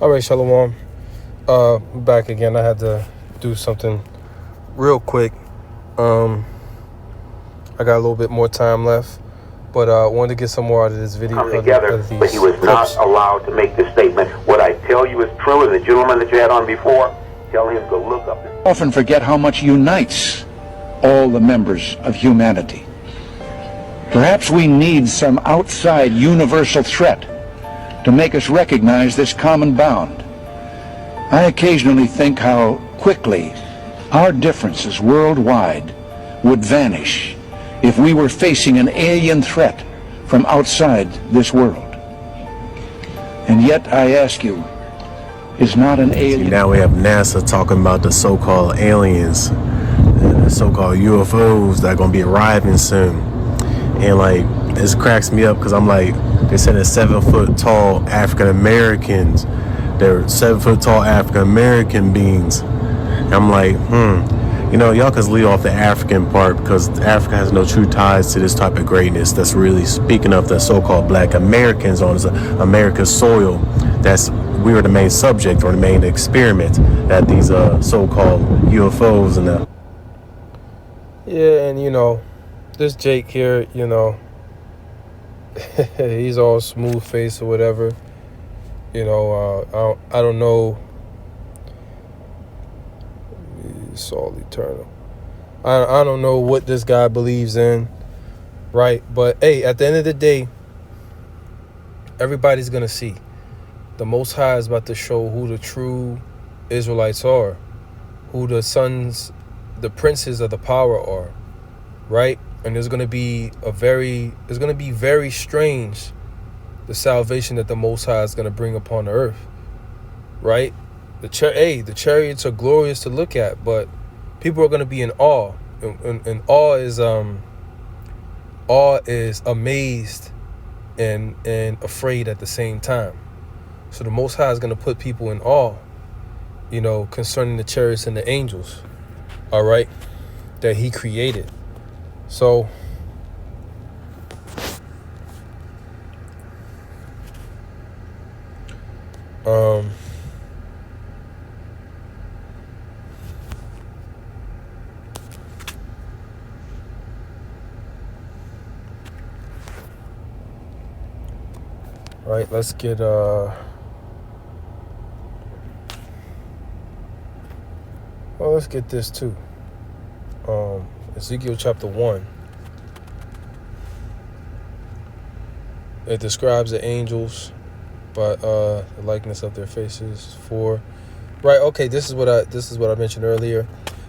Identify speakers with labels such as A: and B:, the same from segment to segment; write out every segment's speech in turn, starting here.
A: All right, Shalom. Back again. I had to do something real quick. I got a little bit more time left, but I wanted to get some more out of this video.
B: Come together, but he was not allowed to make this statement. What I tell you is true, and the gentleman that you had on before, tell him to look up.
C: Often forget how much unites all the members of humanity. Perhaps we need some outside universal threat to make us recognize this common bound. I occasionally think how quickly our differences worldwide would vanish if we were facing an alien threat from outside this world. And yet, I ask you, is not an alien...
D: Now we have NASA talking about the so-called aliens, and the so-called UFOs that are going to be arriving soon. And like, this cracks me up because I'm like, they said they're 7 foot tall African Americans. They're 7 foot tall African American beings. And I'm like, you know, y'all can leave off the African part because Africa has no true ties to this type of greatness. That's really speaking of the so-called Black Americans on America's soil. We were the main subject or the main experiment that these so-called UFOs and the.
A: Yeah, and you know, this Jake here, you know, he's all smooth face or whatever. You know, I don't know. It's all eternal. I don't know what this guy believes in, right? But hey, at the end of the day, everybody's gonna see. The Most High is about to show who the true Israelites are, who the sons, the princes of the power are, right? And it's gonna be very strange, the salvation that the Most High is gonna bring upon the earth, right? The chariots are glorious to look at, but people are gonna be in awe, and awe is amazed and afraid at the same time. So the Most High is going to put people in awe, you know, concerning the chariots and the angels, all right, that he created. So, right, let's get, well, let's get this too. Ezekiel chapter 1. It describes the angels, but the likeness of their faces. 4. Right. Okay. This is what I mentioned earlier.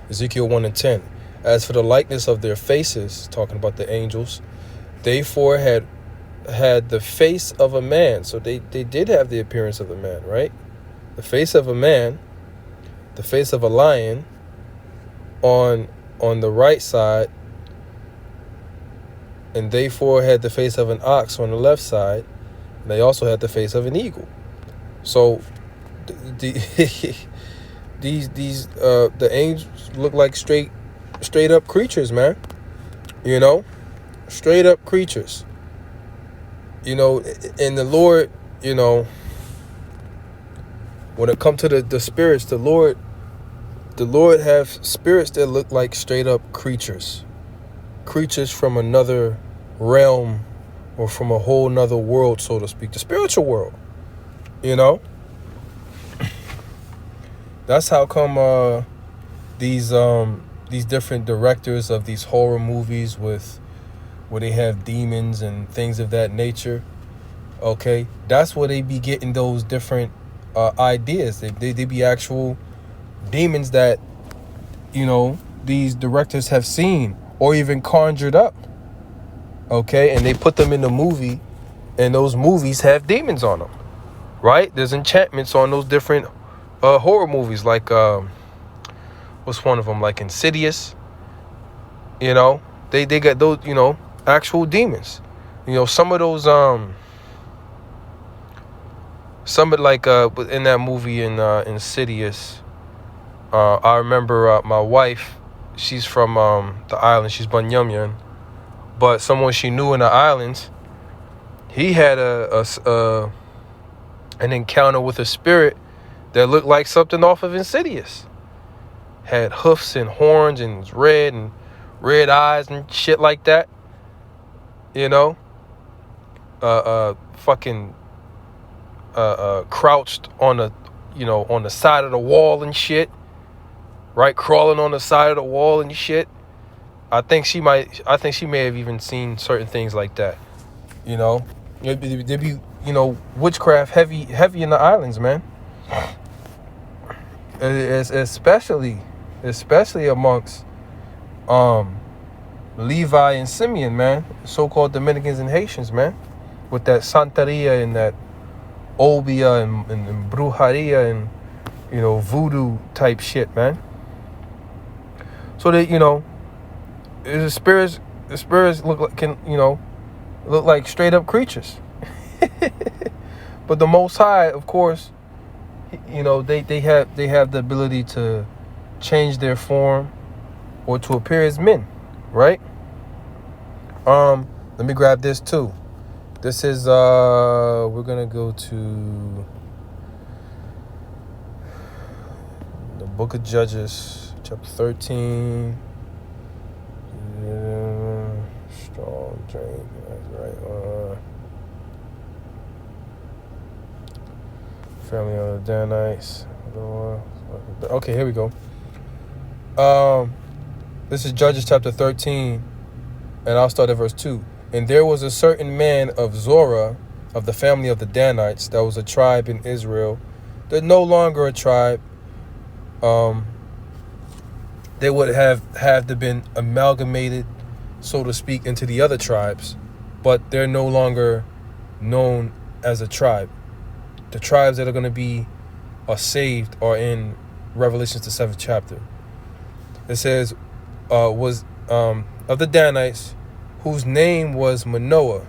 A: Ezekiel 1:10. As for the likeness of their faces, talking about the angels, they four had the face of a man. So they did have the appearance of a man, right? The face of a man, the face of a lion on the right side, and they four had the face of an ox on the left side, and they also had the face of an eagle. So the angels look like straight up creatures, man. You know, straight up creatures. You know, and the Lord, you know, when it comes to the spirits, the Lord have spirits that look like straight up creatures from another realm or from a whole nother world, so to speak, the spiritual world. You know, that's how come these different directors of these horror movies where they have demons and things of that nature, okay, that's where they be getting those different ideas. They be actual demons that, you know, these directors have seen or even conjured up, okay, and they put them in the movie, and those movies have demons on them, right? There's enchantments on those different horror movies, like what's one of them, like Insidious. You know, they got those, you know, actual demons. You know, some of those like in that movie in Insidious, I remember my wife, she's from the island, she's Banyumyan, but someone she knew in the islands, he had an encounter with a spirit that looked like something off of Insidious. Had hoofs and horns and was red and red eyes and shit like that. You know? Fucking crouched on the side of the wall and shit. Right? Crawling on the side of the wall and shit. I think she may have even seen certain things like that. You know? There'd be, witchcraft heavy in the islands, man. Especially amongst Levi and Simeon, man. So-called Dominicans and Haitians, man. With that Santeria and that Obia and Brujeria and, voodoo type shit, man. So that, the spirits look like straight up creatures. But the Most High, of course, they have the ability to change their form or to appear as men, right? Let me grab this too. This is we're gonna go to the Book of Judges, chapter 13. Strong drink, that's right. Family of the Danites. Okay, here we go. This is Judges chapter 13, and I'll start at verse 2. And there was a certain man of Zorah, of the family of the Danites, that was a tribe in Israel. They're no longer a tribe. They would have been amalgamated, so to speak, into the other tribes, but they're no longer known as a tribe. The tribes that are saved are in Revelations, the 7th chapter. It says, was of the Danites, whose name was Manoah,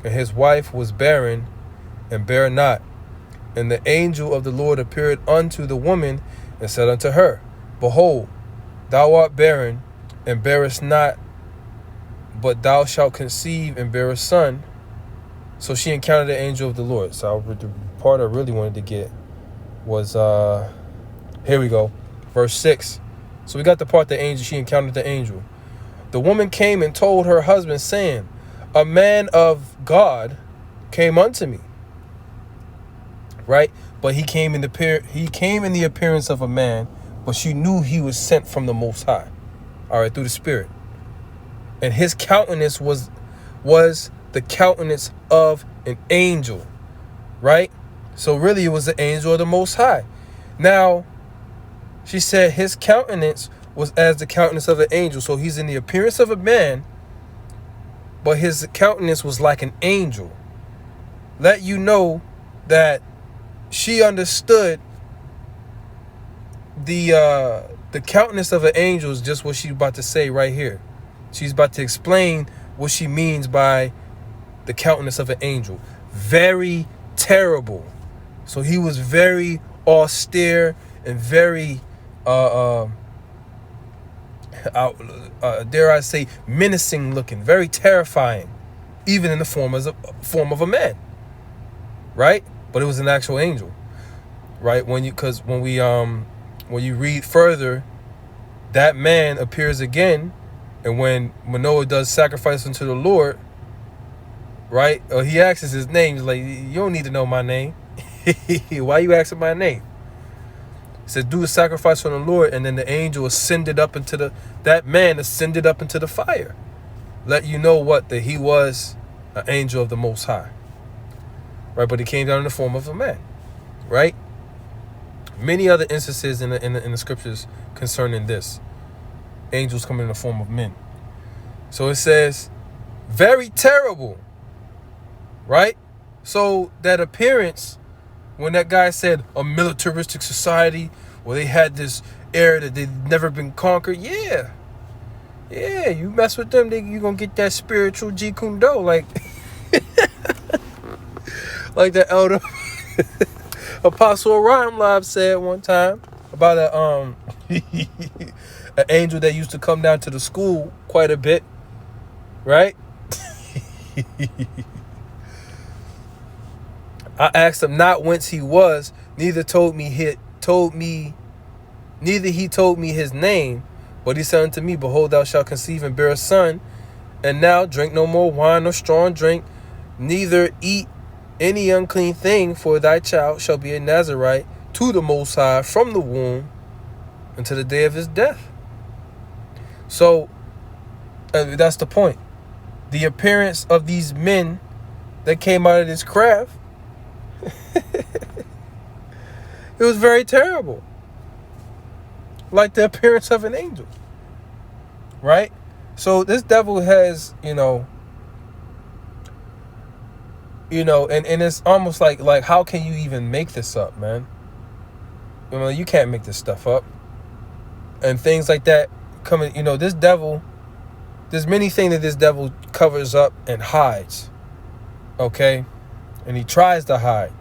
A: and his wife was barren and bare not. And the angel of the Lord appeared unto the woman and said unto her, Behold, thou art barren and bearest not, but thou shalt conceive and bear a son. So she encountered the angel of the Lord. So the part I really wanted to get was, here we go, verse 6. So we got the part she encountered the angel. The woman came and told her husband, saying, A man of God came unto me. Right? But he came in the appearance of a man, but she knew he was sent from the Most High. All right, through the Spirit. And his countenance was the countenance of an angel. Right? So really it was the angel of the Most High. Now, she said his countenance was as the countenance of an angel. So he's in the appearance of a man, but his countenance was like an angel. Let you know that she understood the countenance of an angel is just what she's about to say right here. She's about to explain what she means by the countenance of an angel. Very terrible. So he was very austere and very dare I say, menacing looking, very terrifying, even in the form of a man, right? But it was an actual angel, right? When you read further, that man appears again, and when Manoah does sacrifice unto the Lord, right? He asks his name. He's like, you don't need to know my name. Why you asking my name? He said, do a sacrifice on the Lord, and then the angel ascended up into that man ascended up into the fire. Let you know that he was an angel of the Most High. Right? But he came down in the form of a man. Right? Many other instances in the scriptures concerning this. Angels coming in the form of men. So it says, very terrible. Right? So that appearance, when that guy said a militaristic society where they had this air that they'd never been conquered, yeah, you mess with them, you're gonna get that spiritual Jeet Kune Do, like the elder Apostle Orion Live said one time about an angel that used to come down to the school quite a bit, right? I asked him not whence he was, neither he told me his name, but he said unto me, Behold, thou shalt conceive and bear a son, and now drink no more wine nor strong drink, neither eat any unclean thing, for thy child shall be a Nazarite to the Most High from the womb until the day of his death. So that's the point. The appearance of these men that came out of this craft, it was very terrible. Like the appearance of an angel. Right? So this devil has, and it's almost like how can you even make this up, man? You can't make this stuff up. And things like that coming, this devil, there's many things that this devil covers up and hides. Okay? And he tries to hide.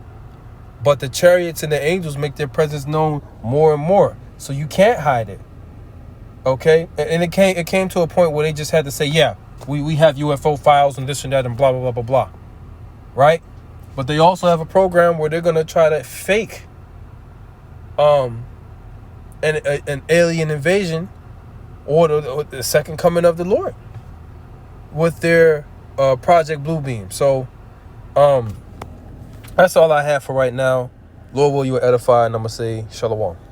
A: But the chariots and the angels make their presence known more and more. So you can't hide it. Okay? And it came to a point where they just had to say, yeah, we have UFO files and this and that and blah, blah, blah, blah, blah. Right? But they also have a program where they're going to try to fake an alien invasion or the second coming of the Lord with their Project Bluebeam. So that's all I have for right now. Lord, will you edify, and I'm going to say shalom.